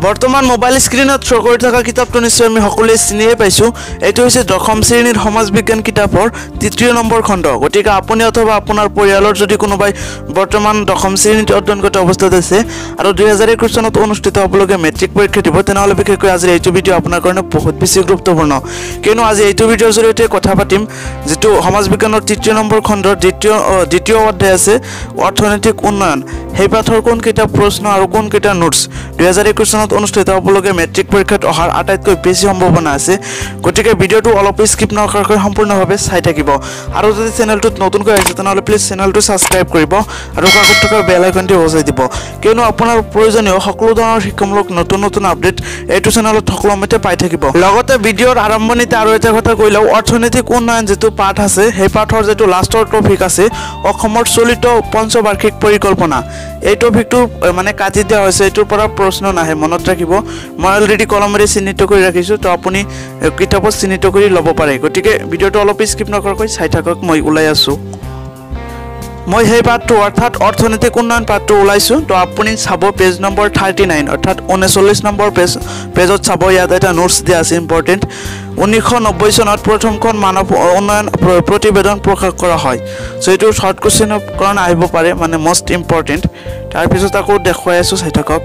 বৰ্তমান mobile স্ক্ৰীনত show' কৰি থকা কিতাপটো নিশ্চয় আমি সকলোৱে চিনিয়ে পাইছোঁ। এইটো হৈছে দশম শ্ৰেণীৰ সমাজ বিজ্ঞান কিতাপৰ ৩য় নম্বৰ খণ্ড। গতিকে আপুনি অথবা আপোনাৰ পৰিয়ালৰ যদি কোনোবাই বৰ্তমান দশম শ্ৰেণীত অধ্যয়নগত অৱস্থাত আছে আৰু 2021 চনত অনুষ্ঠিত হ'বলগীয়া মেট্ৰিক পৰীক্ষা দিব, তেনেহ'লে বিশেষকৈ আজিৰ এইটো ভিডিঅ' আপোনাৰ কাৰণে বহুত বেছি গুৰুত্বপূৰ্ণ। কিয়নো আজি এইটো ভিডিঅ'ৰ জৰিয়তে কথা পাতিম যিটো সমাজ বিজ্ঞানৰ ৩য় নম্বৰ খণ্ডৰ দ্বিতীয় অধ্যায় আছে অৰ্থনৈতিক উন্নয়ন। সেই পাঠৰ কোনকেইটা প্ৰশ্ন আৰু কোনকেইটা নোটছ 2021 চনত অনুষ্ঠিত হ'বলগীয়া মেট্ৰিক পৰীক্ষাত অহাৰ আটাইতকৈ বেছি সম্ভাৱনা আছে। গতিকে ভিডিঅ'টো অলপ স্কিপ নকৰাকৈ সম্পূৰ্ণভাৱে চাই থাকিব। আৰু যদি চেনেলটোত নতুনকৈ আহিছে তেনেহ'লে প্লিজ চেনেলটো ছাবস্ক্ৰাইব কৰিব আৰু কাষত থকা বেল আইকনটো বজাই দিব, কিয়নো আপোনাৰ প্ৰয়োজনীয় সকলো ধৰণৰ শিক্ষামূলক নতুন নতুন আপডেট এইটো চেনেলত সকলোমতে পাই থাকিব। লগতে ভিডিঅ'ৰ আৰম্ভণিতে আৰু এটা কথা কৈ লওঁ, অৰ্থনৈতিক উন্নয়ন যিটো পাঠ আছে সেই পাঠৰ যিটো লাষ্টৰ টপিক আছে অসমৰ চলিত পঞ্চবাৰ্ষিক পৰিকল্পনা, এই টপিকটো মানে কাটি দিয়া হৈছে। এইটোৰ পৰা প্ৰশ্ন নাহে, মনত ৰাখিব। মই অলৰেডি কলমেৰে চিহ্নিত কৰি ৰাখিছোঁ, তো আপুনি কিতাপত চিহ্নিত কৰি ল'ব পাৰে। গতিকে ভিডিঅ'টো অলপ স্কিপ নকৰাকৈ চাই থাকক। মই ওলাই আছোঁ, মই সেই পাঠটো অৰ্থাৎ অৰ্থনৈতিক উন্নয়ন পাঠটো ওলাইছোঁ। তো আপুনি চাব পেজ নম্বৰ 39 অৰ্থাৎ 39 নম্বৰ পেজত চাব। ইয়াত এটা নোটছ দিয়া আছে ইম্পৰ্টেণ্ট। 1990 চনত প্ৰথমখন মানৱ উন্নয়ন প্ৰতিবেদন প্ৰকাশ কৰা হয়। চ' এইটো শ্বৰ্ট কুৱেশ্যনৰ কাৰণে আহিব পাৰে, মানে মষ্ট ইম্পৰ্টেণ্ট। তাৰপিছত আকৌ দেখুৱাই আছোঁ, চাই থাকক।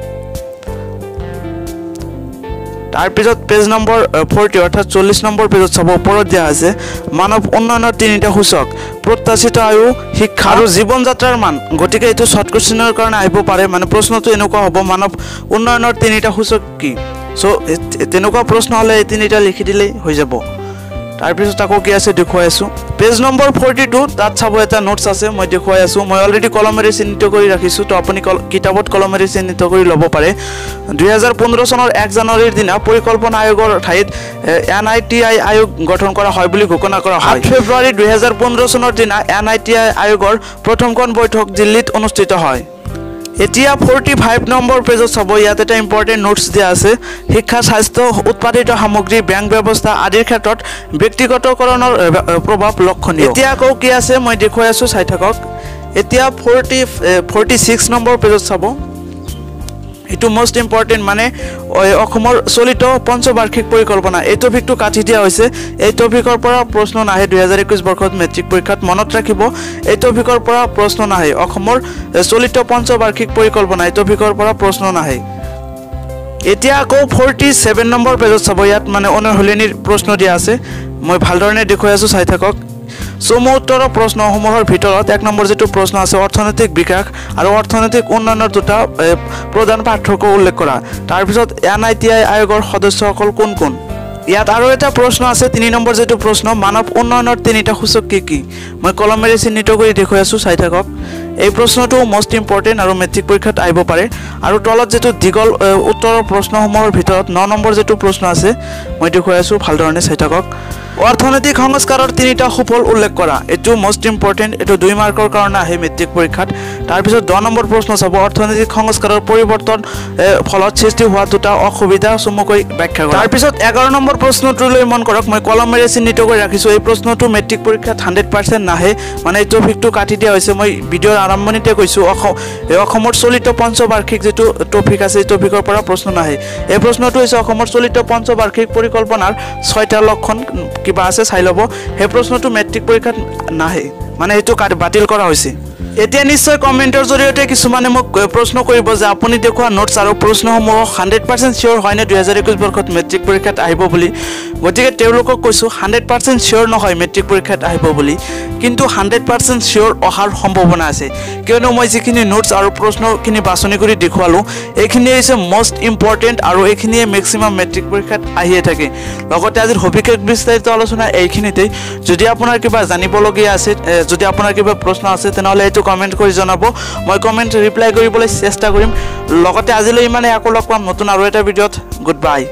তাৰপিছত পেজ নম্বৰ 40 অৰ্থাৎ 40 নম্বৰ পেজত চাব, ওপৰত দিয়া আছে মানৱ উন্নয়নৰ 3টা সূচক, প্ৰত্যাশিত আয়ু, শিক্ষা আৰু জীৱন যাত্ৰাৰ মান। গতিকে এইটো শ্বৰ্ট কুৱেশ্যনৰ কাৰণে আহিব পাৰে, মানে প্ৰশ্নটো এনেকুৱা হ'ব মানৱ উন্নয়নৰ 3টা সূচক কি। চ' তেনেকুৱা প্ৰশ্ন হ'লে এই 3টা লিখি দিলেই হৈ যাব। তাৰপিছত আকৌ কি আছে দেখুৱাই আছোঁ, পেজ নম্বৰ 42 তাত চাব এটা নোটছ আছে, মই দেখুৱাই আছোঁ। মই অলৰেডি কলমেৰে চিহ্নিত কৰি ৰাখিছোঁ, তো আপুনি কিতাপত কলমেৰে চিহ্নিত কৰি ল'ব পাৰে। 2015 চনৰ 1 জানুৱাৰীৰ দিনা পৰিকল্পনা আয়োগৰ ঠাইত NITI আয়োগ গঠন কৰা হয় বুলি ঘোষণা কৰা হয়। 8 ফেব্ৰুৱাৰী 2015 চনৰ দিনা NITI আয়োগৰ প্ৰথমখন বৈঠক দিল্লীত অনুষ্ঠিত হয়। এতিয়া 45 নম্বৰ পেজত চাব, ইয়াত এটা ইম্পৰ্টেণ্ট নোটছ দিয়া আছে, শিক্ষা, স্বাস্থ্য, উৎপাদিত সামগ্ৰী, বেংক ব্যৱস্থা আদিৰ ক্ষেত্ৰত ব্যক্তিগতকৰণৰ প্ৰভাৱ লক্ষণীয়। এতিয়া আকৌ কি আছে মই দেখুৱাই আছোঁ, চাই থাকক। এতিয়া 46 নম্বৰ পেজত চাব, এইটো মষ্ট ইম্পৰ্টেণ্ট, মানে অসমৰ চলিত পঞ্চবাৰ্ষিক পৰিকল্পনা। এই টপিকটো কাটি দিয়া হৈছে। এই টপিকৰ পৰা প্ৰশ্ন নাহে 2021 বৰ্ষত মেট্ৰিক পৰীক্ষাত, মনত ৰাখিব। এই টপিকৰ পৰা প্ৰশ্ন নাহে, অসমৰ চলিত পঞ্চবাৰ্ষিক পৰিকল্পনা এই টপিকৰ পৰা প্ৰশ্ন নাহে। এতিয়া আকৌ 47 নম্বৰ পেজত চাব, ইয়াত মানে অনুশীলনীৰ প্ৰশ্ন দিয়া আছে, মই ভালধৰণে দেখুৱাই আছোঁ, চাই থাকক। চমু উত্তৰৰ প্ৰশ্নসমূহৰ ভিতৰত 1 নম্বৰ যিটো প্ৰশ্ন আছে অৰ্থনৈতিক বিকাশ আৰু অৰ্থনৈতিক উন্নয়নৰ 2টা প্ৰধান পাৰ্থক্য উল্লেখ কৰা। তাৰপিছত NITI আয়োগৰ সদস্যসকল কোন কোন। ইয়াত আৰু এটা প্ৰশ্ন আছে 3 নম্বৰ যিটো প্ৰশ্ন মানৱ উন্নয়নৰ 3টা সূচক কি কি, মই কলমেৰে চিহ্নিত কৰি দেখুৱাই আছোঁ, চাই থাকক। এই প্ৰশ্নটো মষ্ট ইম্পৰ্টেণ্ট আৰু মেট্ৰিক পৰীক্ষাত আহিব পাৰে। আৰু তলত যিটো দীঘল উত্তৰৰ প্ৰশ্নসমূহৰ ভিতৰত 9 নম্বৰ যিটো প্ৰশ্ন আছে মই দেখুৱাই আছোঁ, ভালধৰণে চাই থাকক। অৰ্থনৈতিক সংস্কাৰৰ 3টা সুফল উল্লেখ কৰা, এইটো মষ্ট ইম্পৰ্টেণ্ট, এইটো 2 মাৰ্কৰ কাৰণে আহে মেট্ৰিক পৰীক্ষাত। তাৰপিছত 10 নম্বৰ প্ৰশ্ন চাব, অৰ্থনৈতিক সংস্কাৰৰ পৰিৱৰ্তন ফলত সৃষ্টি হোৱা 2টা অসুবিধা চমুকৈ ব্যাখ্যা কৰা। তাৰপিছত 11 নম্বৰ প্ৰশ্নটোলৈ মন কৰক, মই কলমেৰে চিহ্নিত কৰি ৰাখিছোঁ। এই প্ৰশ্নটো মেট্ৰিক পৰীক্ষাত 100% নাহে, মানে এই টপিকটো কাটি দিয়া হৈছে। মই ভিডিঅ'ৰ আৰম্ভণিতে কৈছোঁ অসমৰ চলিত পঞ্চবাৰ্ষিক যিটো টপিক আছে এই টপিকৰ পৰা প্ৰশ্ন নাহে। এই প্ৰশ্নটো হৈছে অসমৰ চলিত পঞ্চবাৰ্ষিক পৰিকল্পনাৰ 6টা লক্ষণ কিবা আছে, চাই ল'ব। সেই প্ৰশ্নটো মেট্ৰিক পৰীক্ষাত নাহে, মানে এইটো বাতিল কৰা হৈছে। এতিয়া নিশ্চয় কমেণ্টৰ জৰিয়তে কিছুমানে মোক প্ৰশ্ন কৰিব যে আপুনি দেখুওৱা নোটছ আৰু প্ৰশ্নসমূহ 100% চিয়'ৰ হয়নে 2021 বৰ্ষত মেট্ৰিক পৰীক্ষাত আহিব বুলি। গতিকে তেওঁলোকক কৈছোঁ 100% চিয়'ৰ নহয় মেট্ৰিক পৰীক্ষাত আহিব বুলি, কিন্তু 100% চিয়'ৰ অহাৰ সম্ভাৱনা আছে। কিয়নো মই যিখিনি নোটছ আৰু প্ৰশ্নখিনি বাছনি কৰি দেখুৱালোঁ এইখিনিয়ে হৈছে মষ্ট ইম্পৰ্টেণ্ট আৰু এইখিনিয়ে মেক্সিমাম মেট্ৰিক পৰীক্ষাত আহিয়ে থাকে। লগতে আজিৰ সবিশেষ বিস্তাৰিত আলোচনা এইখিনিতেই। যদি আপোনাৰ কিবা জানিবলগীয়া আছে, যদি আপোনাৰ কিবা প্ৰশ্ন আছে তেনেহ'লে এইটো কমেণ্ট কৰি জনাব, মই কমেণ্ট ৰিপ্লাই কৰিবলৈ চেষ্টা কৰিম। লগতে আজিলৈ ইমানে, আকৌ লগ পাম নতুন আৰু এটা ভিডিঅ'ত। Good bye.